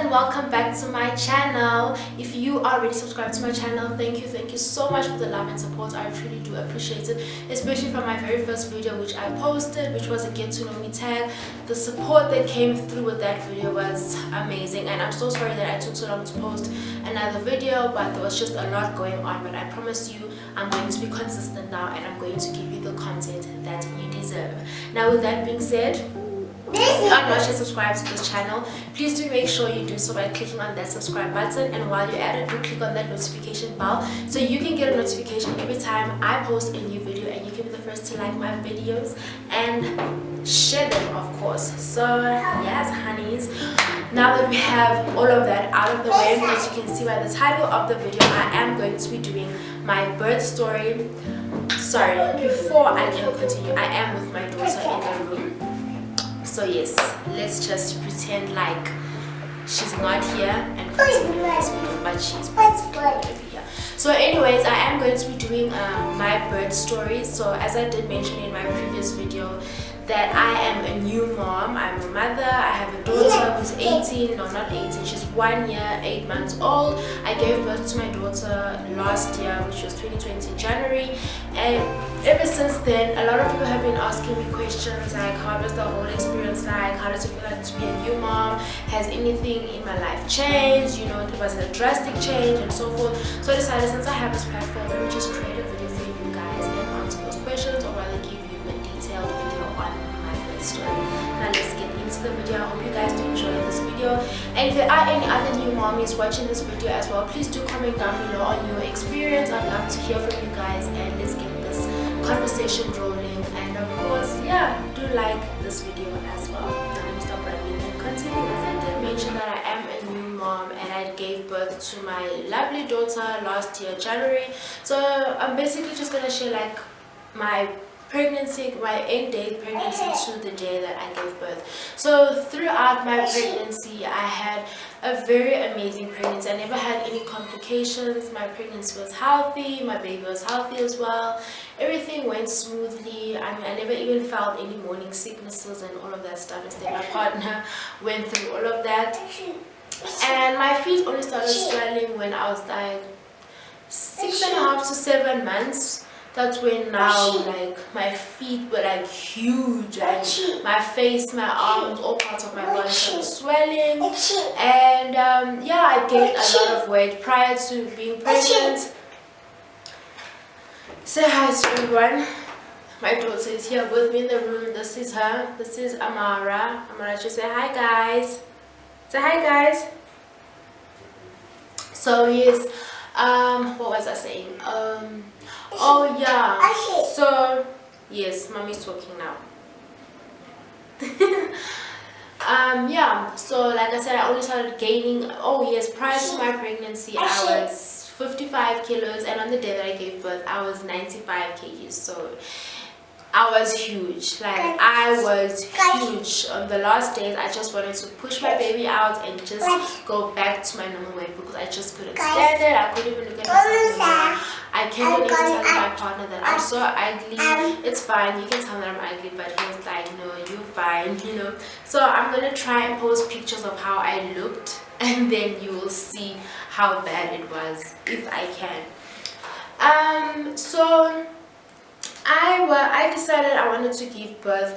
and welcome back to my channel. If you are already subscribed to my channel, thank you so much for the love and support. I truly do appreciate it, especially from my very first video which I posted, which was a get to know me tag. The support that came through with that video was amazing, and I'm so sorry that I took so long to post another video, but there was just a lot going on. But I promise you I'm going to be consistent now, and I'm going to give you the content that you deserve. Now, with that being said, if you are not yet subscribed to this channel, please do make sure you do so by clicking on that subscribe button, and while you're at it, do click on that notification bell so you can get a notification every time I post a new video, and you can be the first to like my videos and share them, of course. So yes, honeys, now that we have all of that out of the way, as you can see by the title of the video, I am going to be doing my birth story. Sorry, before I can continue, I am with my daughter in the room. So yes, let's just pretend like she's not here and continue this video, but she's going to be here. So anyways, I am going to be doing my birth story. So as I did mention in my previous video, that I am a new mom. I'm a mother. I have a daughter who's 18, no, not 18, she's 1 year, 8 months old. I gave birth to my daughter last year, which was 2020 January, and ever since then a lot of people have been asking me questions like, how does the whole experience like, how does it feel like to be a new mom, has anything in my life changed, you know, was it a drastic change, and so forth. So I decided, since I have this platform, let me just create a video for you guys and answer those questions, or rather give you a detailed video on my birth story. Now let's get into the video. I hope you guys do enjoy this video, and if there are any other new mommies watching this video as well, please do comment down below on your experience. I'd love to hear from you guys, and let's get this conversation rolling. And of course, yeah, do like this video as well. Now let me stop rambling and continue. As I did mention that I am a new mom, and I gave birth to my lovely daughter last year January. So I'm basically just gonna share like my pregnancy, my end date pregnancy to the day that I gave birth. So throughout my pregnancy, I had a very amazing pregnancy. I never had any complications. My pregnancy was healthy, my baby was healthy as well. Everything went smoothly. I mean, I never even felt any morning sicknesses and all of that stuff. Instead, my partner went through all of that, and my feet only started swelling when I was like 6.5 to 7 months. That's when now, like, my feet were like huge, and my face, my arms, all parts of my body started swelling. And yeah, I gained a lot of weight prior to being pregnant. Say hi to everyone. My daughter is here with me in the room. This is her. This is Amara. Amara, just say hi, guys. Say hi, guys. So yes, what was I saying? Oh yeah, so yes, mommy's talking now. Yeah, so like I said, I only started gaining, oh yes, prior to my pregnancy I was 55 kilos, and on the day that I gave birth I was 95 kgs. So I was huge, like I was huge. On the last days I just wanted to push my baby out and just go back to my normal weight, because I just couldn't stand it. I couldn't even look at myself anymore. I can't even tell my partner that I'm so ugly. It's fine, you can tell that I'm ugly, but he was like, no, you're fine, you know. So I'm gonna try and post pictures of how I looked, and then you will see how bad it was, if I can. So I decided I wanted to give birth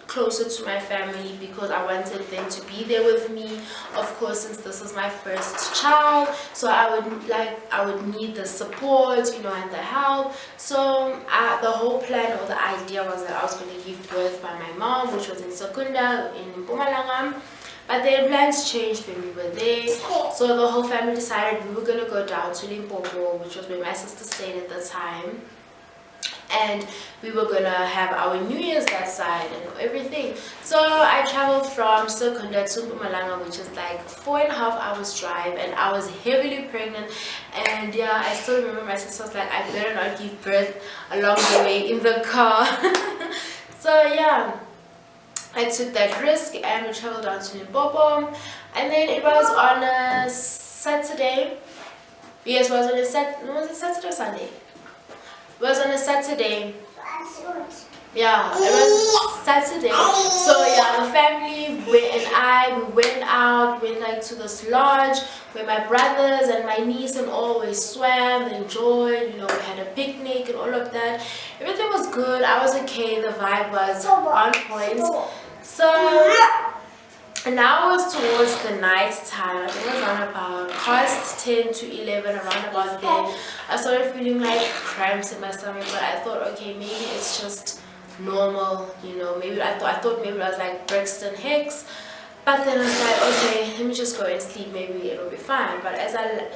closer to my family, because I wanted them to be there with me, of course, since this is my first child. So I would need the support, you know, and the help. So the whole plan, or the idea, was that I was going to give birth by my mom, which was in Sekunda in Mpumalanga. But their plans changed when we were there. So the whole family decided we were going to go down to Limpopo, which was where my sister stayed at the time, and we were gonna have our New Year's that side and everything. So I traveled from Sekunda to Mpumalanga, which is like 4.5 hours drive, and I was heavily pregnant. And yeah, I still remember my sister was like, I better not give birth along the way in the car. So yeah, I took that risk and we traveled down to Limpopo. And then it was on a Saturday. Yes, it was on a Saturday or Sunday? It was on a Saturday. Yeah, it was Saturday. So yeah, the family we went out, went like to this lodge where my brothers and my niece and all we swam, enjoyed, you know, we had a picnic and all of that. Everything was good. I was okay. The vibe was on point. So and now it was towards the night time. I think it was around about past 10 to 11, around about then. I started feeling like cramps in my stomach, but I thought, okay, maybe it's just normal, you know. Maybe I thought maybe I was like Brixton Hicks, but then I was like, okay, let me just go and sleep. Maybe it'll be fine. But as I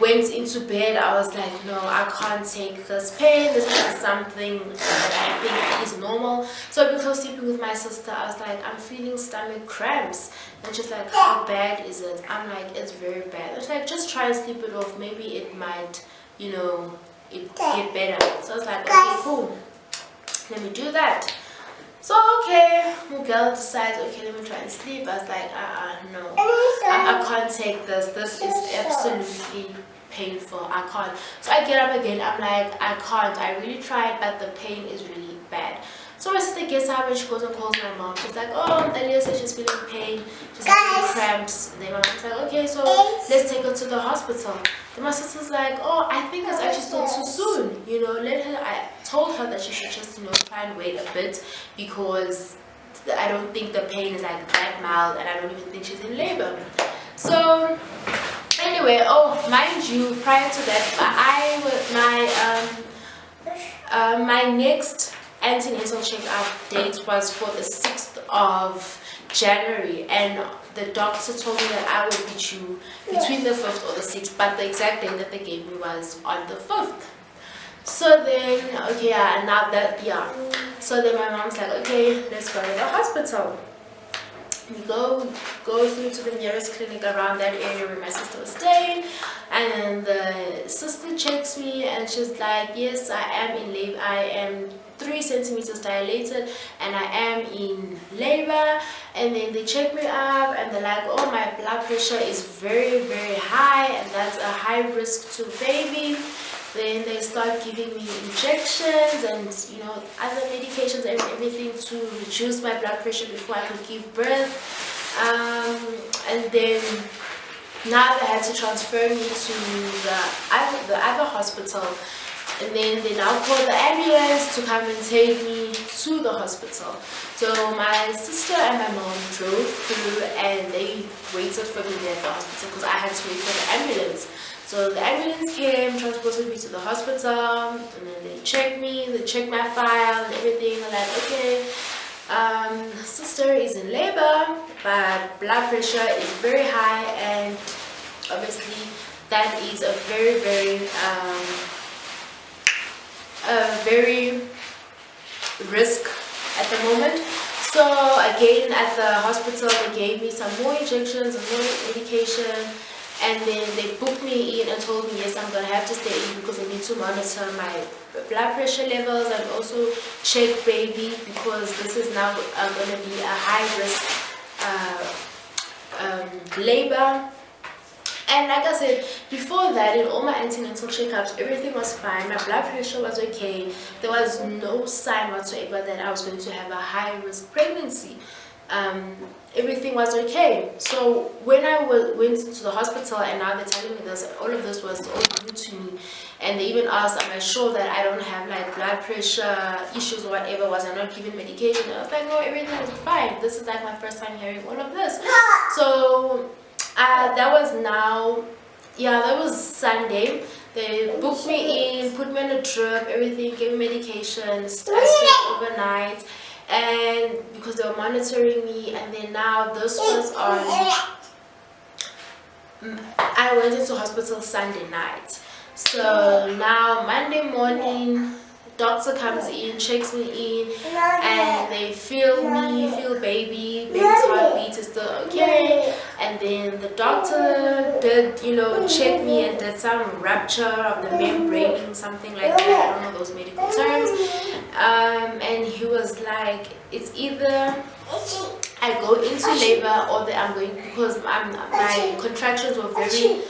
went into bed, I was like, no, I can't take this pain. This is not something that I think is normal. So because sleeping with my sister, I was like, I'm feeling stomach cramps. And she's like, how bad is it? I'm like, it's very bad. It's like, just try and sleep it off. Maybe it might, you know, it get better. So I was like, okay, cool. Let me do that. So okay, my girl decides, okay, let me try and sleep. I was like, no, I can't take this. This is absolutely painful. I can't. So I get up again. I'm like, I can't. I really tried, but the pain is really bad. So my sister gets up and she goes and calls my mom. She's like, oh, Elia said she's feeling pain. She's having cramps. And then my mom's like, okay, so let's take her to the hospital. Then my sister's like, oh, I think it's actually still too soon. You know, I told her that she should just, you know, try and wait a bit because I don't think the pain is like that mild and I don't even think she's in labor. So anyway, oh, mind you, prior to that, my next antenatal checkup date was for the 6th of January, and the doctor told me that I would be due between the 5th or the 6th, but the exact date that they gave me was on the 5th. So then, okay, yeah, and now that, yeah. So then my mom's like, okay, let's go to the hospital. We go through to the nearest clinic around that area where my sister was staying, and then the sister checks me and she's like, yes, I am in labor. I am 3 centimeters dilated and I am in labor. And then they check me up and they're like, oh, my blood pressure is very, very high and that's a high risk to baby. Then they start giving me injections and, you know, other medications and everything to reduce my blood pressure before I could give birth. And then now they had to transfer me to the other hospital. And then they now called the ambulance to come and take me to the hospital. So my sister and my mom drove through and they waited for me there at the hospital because I had to wait for the ambulance. So the ambulance came, transported me to the hospital, and then they checked me, they checked my file and everything. They're like, okay, sister is in labor, but blood pressure is very high, and obviously that is a very risk at the moment. So again, at the hospital, they gave me some more injections and more medication. And then they booked me in and told me, yes, I'm going to have to stay in because I need to monitor my blood pressure levels and also check baby because this is now going to be a high risk labor. And like I said, before that, in all my antenatal checkups, everything was fine. My blood pressure was okay. There was no sign whatsoever that I was going to have a high risk pregnancy. Everything was okay. So when I went to the hospital and now they're telling me this, all of this was all new to me, and they even asked, am I sure that I don't have like blood pressure issues or whatever? Was I not given medication? And I was like, no, everything is fine. This is like my first time hearing all of this. So that was Sunday. They booked me in, put me on a drip, everything, gave me medication. I stayed overnight. And because they were monitoring me, and then now this was on, I went into hospital Sunday night. So now Monday morning, doctor comes in, checks me in, and they feel me, feel baby's heartbeat is still okay. And then the doctor did, you know, check me and did some rupture of the membrane, something like that. I don't know those medical terms. And he was like, it's either I go into labor or that I'm going, because my contractions were very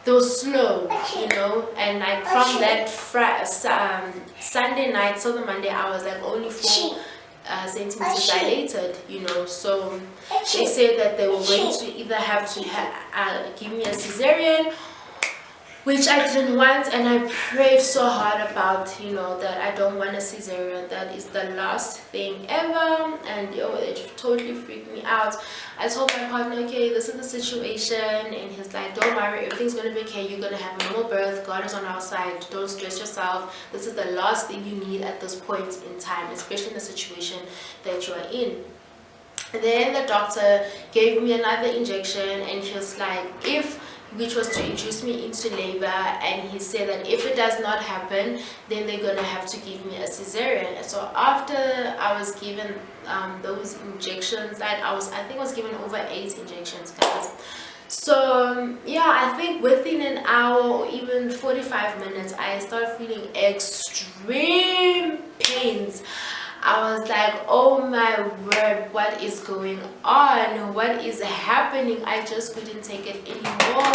they were slow, you know, and like from that Sunday night till the Monday, I was like only 4 centimeters dilated, you know. So they said that they were going to either have to give me a cesarean, which I didn't want, and I prayed so hard about, you know, that I don't want a cesarean. That is the last thing ever, and it totally freaked me out. I told my partner, okay, this is the situation, and he's like, don't worry, everything's gonna be okay. You're gonna have a normal birth. God is on our side. Don't stress yourself. This is the last thing you need at this point in time, especially in the situation that you are in. Then the doctor gave me another injection, and he was like, which was to induce me into labor, and he said that if it does not happen, then they're gonna have to give me a cesarean. And so after I was given those injections, I think I was given over 8 injections, guys. So yeah, I think within an hour or even 45 minutes, I started feeling extreme pains. I was like, oh my word, what is going on? What is happening? I just couldn't take it anymore.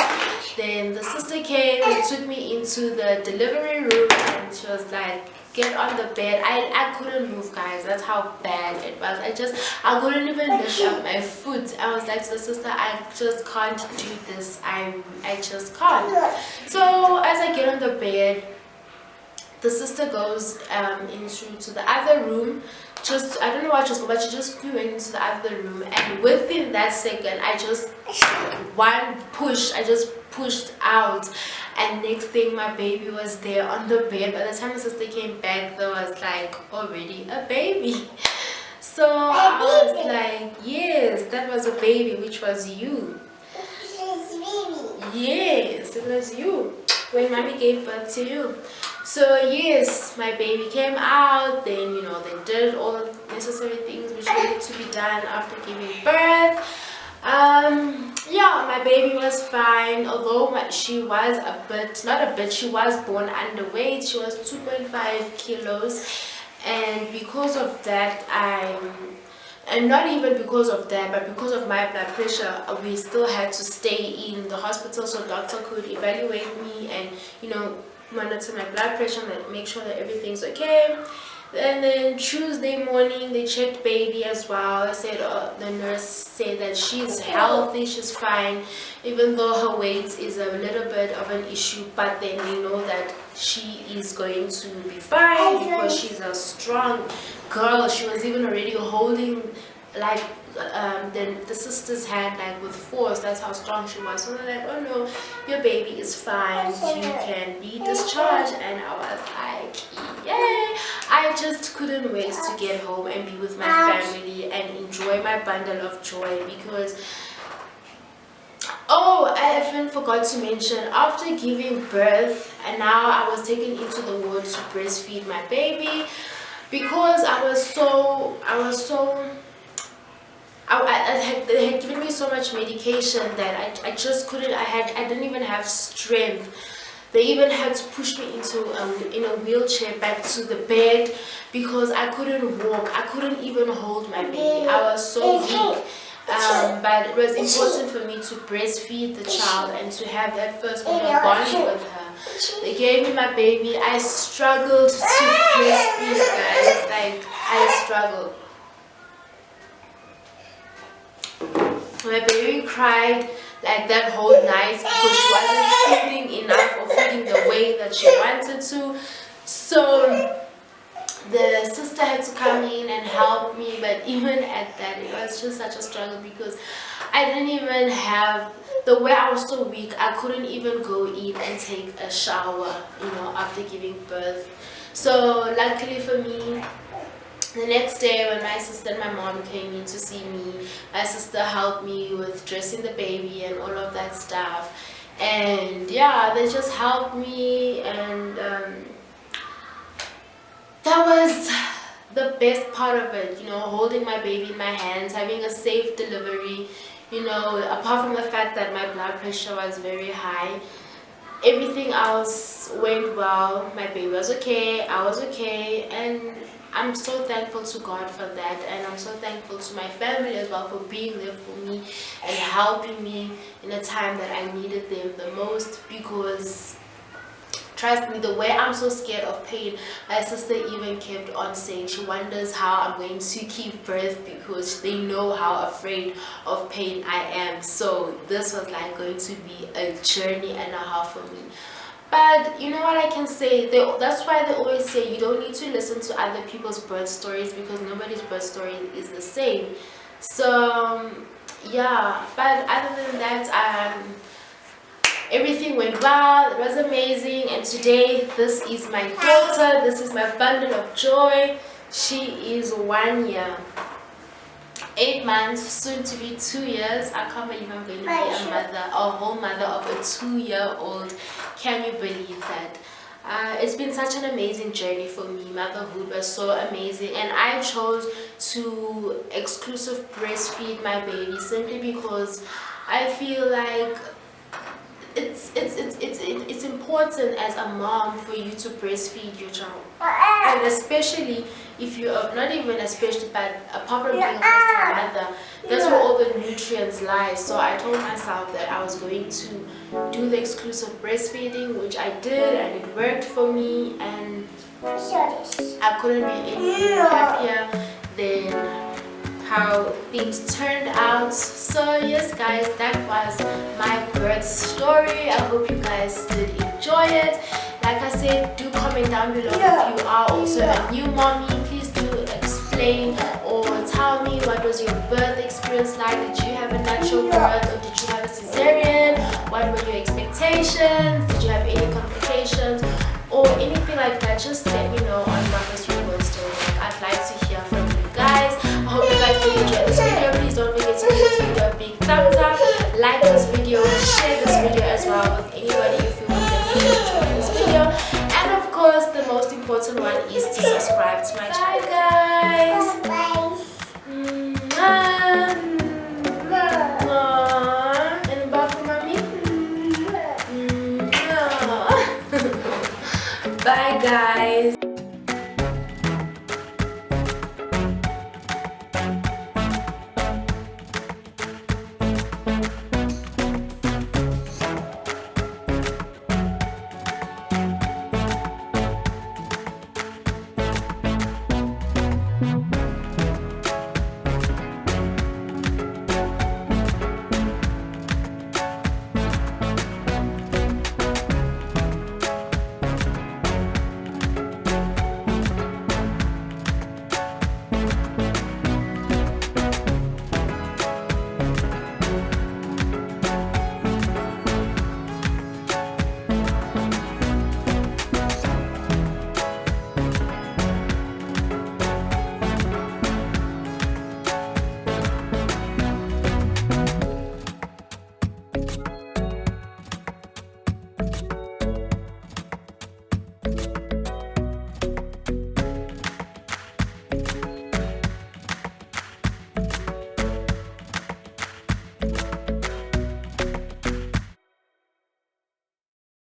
Then the sister came and took me into the delivery room, and she was like, get on the bed. I couldn't move, guys. That's how bad it was. I couldn't even lift up my foot. I was like to the sister, I just can't do this. I just can't. So as I get on the bed, the sister goes into the other room. I don't know what she was going, but she just went into the other room, and within that second, I just pushed out, and next thing my baby was there on the bed. By the time the sister came back, there was like already a baby. So I was like, yes, that was a baby, which was you. Yes, it was you when mommy gave birth to you. So yes, my baby came out. Then, you know, they did all the necessary things which needed to be done after giving birth. Yeah, my baby was fine, although she was she was born underweight. She was 2.5 kilos, and because of that, and not even because of that, but because of my blood pressure, we still had to stay in the hospital so doctor could evaluate me and, you know, monitor my blood pressure and make sure that everything's okay. And then Tuesday morning, they checked baby as well. I said, the nurse said that she's healthy, she's fine, even though her weight is a little bit of an issue, but then they know that she is going to be fine because she's a strong girl. She was even already holding like the sister's hand like with force. That's how strong she was. So they're like, oh no, your baby is fine, you can be discharged. And I was like, yay! I just couldn't wait to get home and be with my family and enjoy my bundle of joy, because oh, I even forgot to mention, after giving birth, and now I was taken into the ward to breastfeed my baby, because they had given me so much medication that I just couldn't. I didn't even have strength. They even had to push me in a wheelchair back to the bed because I couldn't walk. I couldn't even hold my baby. I was so weak. But it was important for me to breastfeed the child and to have that first moment bonding with her. They gave me my baby. I struggled to breastfeed, guys. Like, I struggled. My baby cried like that whole night because she wasn't feeding enough or feeding the way that she wanted to. So the sister had to come in and help me, but even at that, it was just such a struggle because I didn't even have, the way I was so weak, I couldn't even go in and take a shower, you know, after giving birth. So luckily for me, the next day when my sister and my mom came in to see me, my sister helped me with dressing the baby and all of that stuff. And yeah, they just helped me, and that was the best part of it, you know, holding my baby in my hands, having a safe delivery, you know, apart from the fact that my blood pressure was very high. everything else went well. My baby was okay, I was okay, and I'm so thankful to God for that, and I'm so thankful to my family as well for being there for me and helping me in a time that I needed them the most. Because trust me, the way I'm so scared of pain, my sister even kept on saying she wonders how I'm going to keep birth, because they know how afraid of pain I am. So this was like going to be a journey and a half for me. But you know what I can say? That's why they always say you don't need to listen to other people's birth stories, because nobody's birth story is the same. So yeah, but other than that, everything went well. It was amazing. And today, this is my daughter. This is my bundle of joy. She is 1 year, 8 months, soon to be 2 years. I can't believe I'm going to be a mother, a whole mother of a 2-year-old. Can you believe that? It's been such an amazing journey for me. Motherhood was so amazing, and I chose to exclusive breastfeed my baby simply because I feel like it's important as a mom for you to breastfeed your child, and especially if you are not even especially, but apart from being a first-time mother, that's where all the nutrients lie. So I told myself that I was going to do the exclusive breastfeeding, which I did, and it worked for me, and I couldn't be any happier than how things turned out. So yes guys, that was my birth story. I hope you guys did enjoy it. Like I said, do comment down below if you are also a new mommy. Please do explain or tell me, what was your birth experience like? Did you have a natural birth or did you have a cesarean? What were your expectations? Did you have any complications or anything like that? Just let me know on what was your birth story like. I'd like to hear from you guys. I hope you guys did enjoy this video. Please don't forget to give this video a big thumbs up, like this video, share this video as well with anybody if you want them to enjoy this video, and of course the most important one is to subscribe to my channel. Bye guys. And bye for mommy. Bye guys.